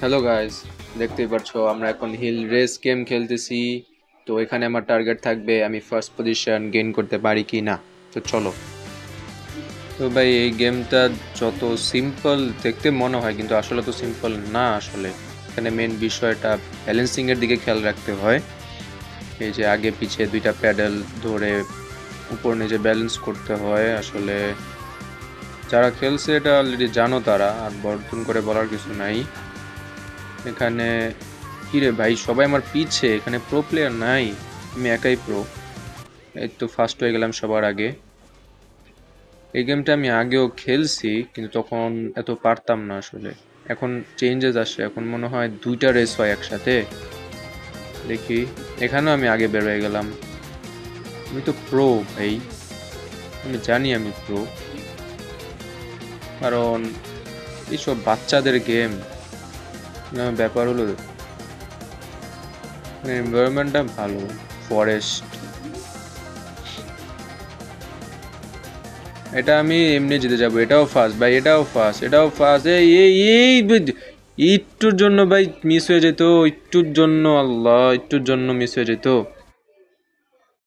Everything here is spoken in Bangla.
হ্যালো গাইস, দেখতেই পারছো আমরা এখন হিল রেস গেম খেলতেছি। তো এখানে আমার টার্গেট থাকবে আমি ফার্স্ট পজিশন গেইন করতে পারি কি না। তো চলো। তো ভাই এই গেমটা যত সিম্পল দেখতে মনে হয় কিন্তু আসলে তো সিম্পল না আসলে। এখানে মেন বিষয়টা ব্যালেন্সিং এর দিকে খেয়াল রাখতে হয়। এই যে আগে পিছে দুইটা প্যাডেল ধরে উপর নিচে ব্যালেন্স করতে হয় আসলে। যারা খেলছে এটা অলরেডি জানো, তারা আর বর্ধন করে বলার কিছু নাই এখানে। কিরে ভাই, সবাই আমার পিছে, এখানে প্রো প্লেয়ার নাই, আমি একাই প্রো। এই তো ফার্স্ট হয়ে গেলাম সবার আগে। এই গেমটা আমি আগেও খেলছি কিন্তু তখন এত পারতাম না আসলে। এখন চেঞ্জেস আসে, এখন মনে হয় দুইটা রেস হয় একসাথে। দেখি, এখানেও আমি আগে বের হয়ে গেলাম। আমি তো প্রো ভাই, আমি জানি আমি প্রো। কারণ এইসব বাচ্চাদের গেম, ব্যাপার হলো এনভায়রনমেন্টটা ভালো, ফরেস্ট। এটা আমি এমনি জিতে যাবো, এটাও ফার্স্ট ভাই, এটাও ফার্স্ট, এটাও ফার্স্ট। এই এই এই একটুর জন্য ভাই মিস হয়ে যেত, একটুর জন্য, আল্লাহ, একটুর জন্য মিস হয়ে যেত।